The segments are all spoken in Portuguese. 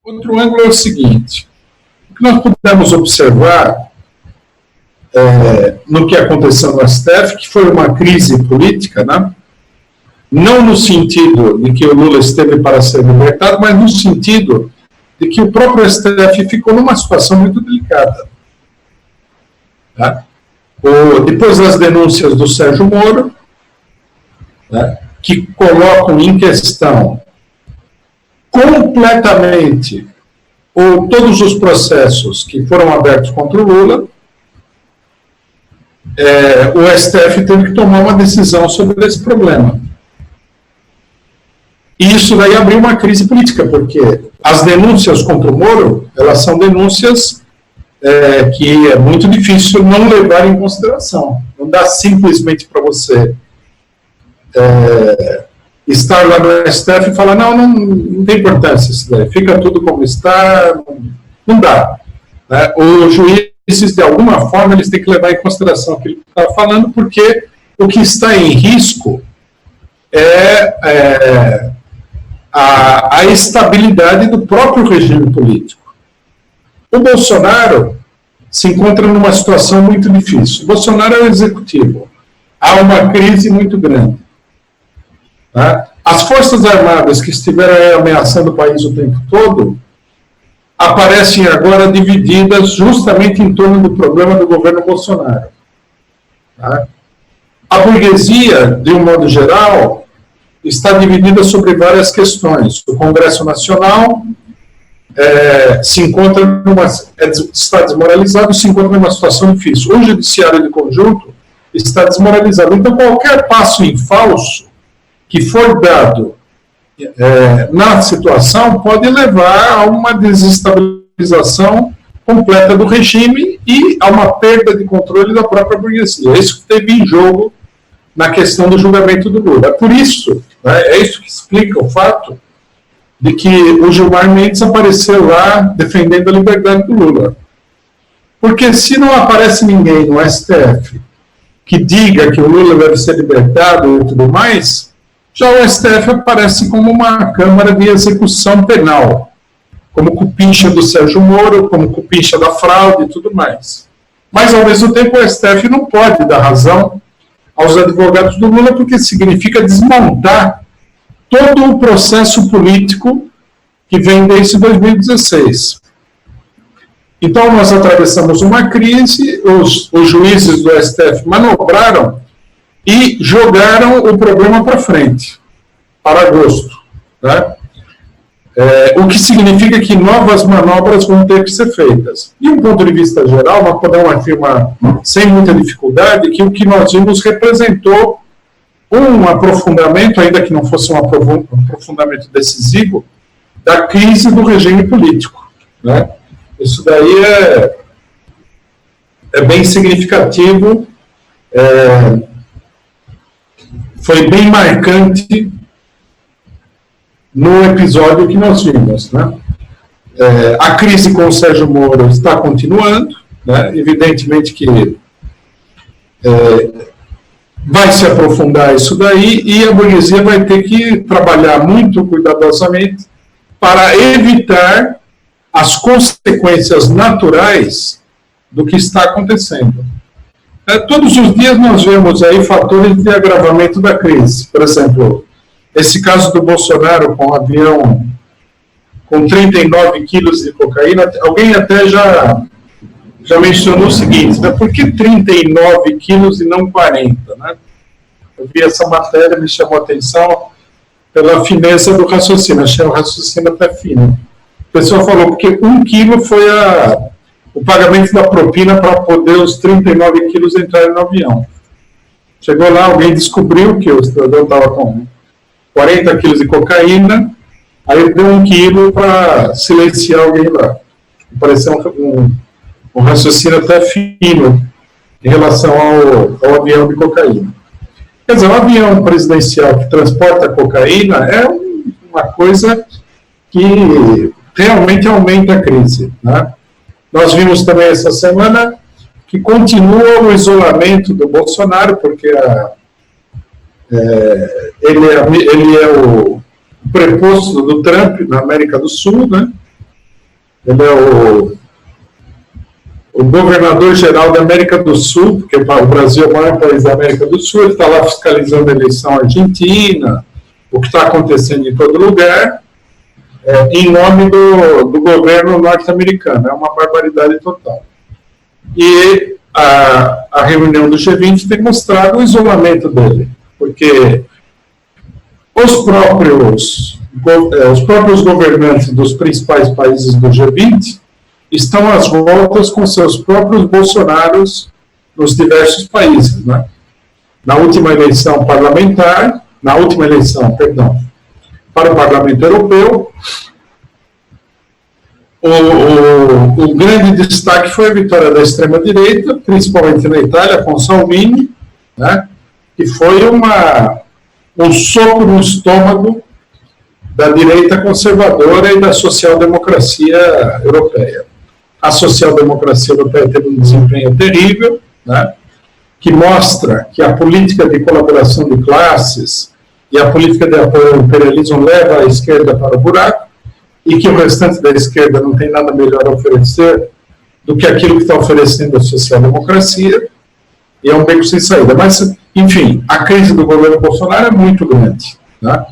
Outro ângulo é o seguinte: o que nós pudemos observar no que aconteceu no STF, que foi uma crise política, né? Não no sentido de que o Lula esteve para ser libertado, mas no sentido de que o próprio STF ficou numa situação muito delicada. Tá? Depois das denúncias do Sérgio Moro, né, que colocam em questão completamente todos os processos que foram abertos contra o Lula, o STF teve que tomar uma decisão sobre esse problema. E isso daí abriu uma crise política, porque as denúncias contra o Moro, elas são denúncias que é muito difícil não levar em consideração. Não dá simplesmente para você estar lá no STF e falar, não tem importância isso daí, fica tudo como está, não dá. Né? Os juízes, de alguma forma, eles têm que levar em consideração aquilo que está falando, porque o que está em risco é a estabilidade do próprio regime político. O Bolsonaro se encontra numa situação muito difícil. O Bolsonaro é o executivo. Há uma crise muito grande. Tá? As Forças Armadas que estiveram ameaçando o país o tempo todo aparecem agora divididas justamente em torno do problema do governo Bolsonaro. Tá? A burguesia, de um modo geral, está dividida sobre várias questões. O Congresso Nacional está desmoralizado, se encontra numa situação difícil. O Judiciário de Conjunto está desmoralizado. Então, qualquer passo em falso que for dado na situação pode levar a uma desestabilização completa do regime e a uma perda de controle da própria burguesia. É isso que teve em jogo na questão do julgamento do Lula. Por isso, é isso que explica o fato de que o Gilmar Mendes apareceu lá defendendo a liberdade do Lula. Porque se não aparece ninguém no STF que diga que o Lula deve ser libertado e tudo mais, já o STF aparece como uma Câmara de Execução Penal, como cupincha do Sérgio Moro, como cupincha da fraude e tudo mais. Mas, ao mesmo tempo, o STF não pode dar razão aos advogados do Lula, porque significa desmontar todo o processo político que vem desde 2016. Então, nós atravessamos uma crise, os juízes do STF manobraram e jogaram o problema para frente, para agosto. Né? O que significa que novas manobras vão ter que ser feitas. De um ponto de vista geral, nós podemos afirmar sem muita dificuldade que o que nós vimos representou um aprofundamento, ainda que não fosse um aprofundamento decisivo, da crise do regime político. Né? Isso daí é bem significativo, foi bem marcante no episódio que nós vimos. Né? A crise com o Sérgio Moro está continuando, né? Evidentemente que vai se aprofundar isso daí e a burguesia vai ter que trabalhar muito cuidadosamente para evitar as consequências naturais do que está acontecendo. Todos os dias nós vemos aí fatores de agravamento da crise. Por exemplo, esse caso do Bolsonaro com o avião com 39 quilos de cocaína, alguém até já mencionou o seguinte, né? Por que 39 quilos e não 40? Né? Eu vi essa matéria, me chamou a atenção pela fineza do raciocínio, achei o raciocínio até fino. A pessoa falou, porque 1 quilo foi o pagamento da propina para poder os 39 quilos entrarem no avião. Chegou lá, alguém descobriu que o cidadão estava com 40 quilos de cocaína, aí deu 1 quilo para silenciar alguém lá. Pareceu um raciocínio até fino em relação ao avião de cocaína. Quer dizer, um avião presidencial que transporta cocaína é uma coisa que realmente aumenta a crise. Né? Nós vimos também essa semana que continua o isolamento do Bolsonaro, porque ele é o preposto do Trump na América do Sul, né? Ele é o governador-geral da América do Sul, porque o Brasil é o maior país da América do Sul, ele está lá fiscalizando a eleição argentina, o que está acontecendo em todo lugar, em nome do governo norte-americano. É uma barbaridade total. E a reunião do G20 tem mostrado o isolamento dele, porque os próprios governantes dos principais países do G20 estão às voltas com seus próprios Bolsonaros nos diversos países, né? Na última eleição parlamentar, para o Parlamento Europeu, o grande destaque foi a vitória da extrema-direita, principalmente na Itália, com Salvini, né? Que foi um soco no estômago da direita conservadora e da social-democracia europeia. A social-democracia europeia teve um desempenho terrível, né, que mostra que a política de colaboração de classes e a política de apoio ao imperialismo leva a esquerda para o buraco e que o restante da esquerda não tem nada melhor a oferecer do que aquilo que está oferecendo a social-democracia, e é um beco sem saída. Mas, enfim, a crise do governo Bolsonaro é muito grande, né?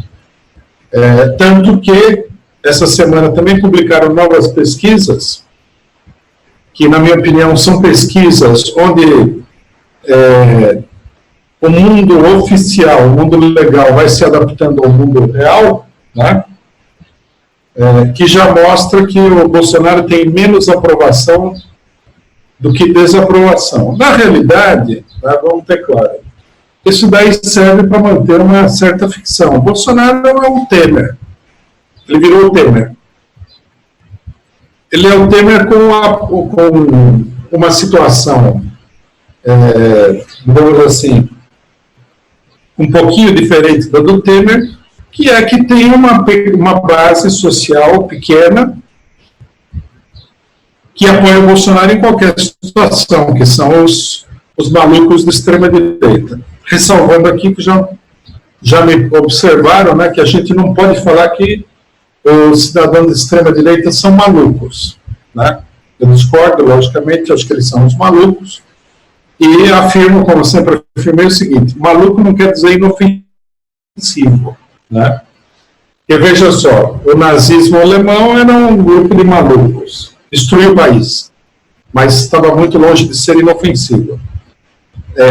Tanto que essa semana também publicaram novas pesquisas que, na minha opinião, são pesquisas onde o mundo oficial, o mundo legal vai se adaptando ao mundo real, né? Que já mostra que o Bolsonaro tem menos aprovação do que desaprovação. Na realidade, tá, vamos ter claro, isso daí serve para manter uma certa ficção. O Bolsonaro é um Temer. Ele virou o Temer. Ele é o Temer com uma situação, digamos assim, um pouquinho diferente da do Temer, que é que tem uma base social pequena que apoia o Bolsonaro em qualquer situação, que são os malucos da extrema-direita. Ressalvando aqui que já me observaram, né, que a gente não pode falar que os cidadãos de extrema-direita são malucos, né? Eu discordo, logicamente, acho que eles são os malucos, e afirmo, como sempre afirmei, o seguinte: maluco não quer dizer inofensivo, né? Porque, veja só, o nazismo alemão era um grupo de malucos, destruiu o país, mas estava muito longe de ser inofensivo.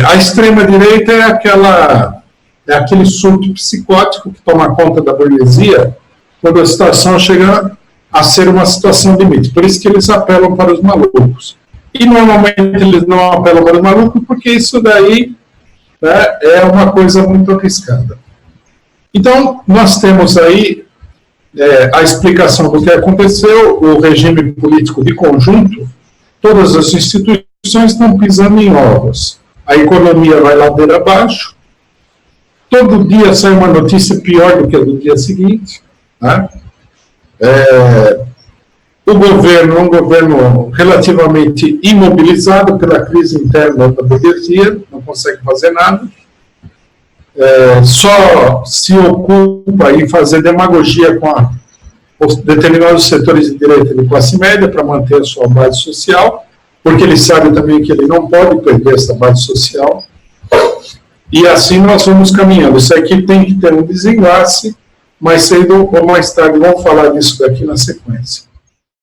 A extrema-direita é aquele surto psicótico que toma conta da burguesia quando a situação chega a ser uma situação limite. Por isso que eles apelam para os malucos. E, normalmente, eles não apelam para os malucos porque isso daí, né, é uma coisa muito arriscada. Então, nós temos aí a explicação do que aconteceu, o regime político de conjunto, todas as instituições estão pisando em ovos. A economia vai ladeira abaixo, todo dia sai uma notícia pior do que a do dia seguinte, né? O governo é um governo relativamente imobilizado pela crise interna da burguesia, não consegue fazer nada, só se ocupa em fazer demagogia com determinados setores de direita e de classe média para manter a sua base social, porque ele sabe também que ele não pode perder essa base social, e assim nós vamos caminhando. Isso aqui tem que ter um desenlace, mais cedo ou mais tarde vamos falar disso daqui na sequência.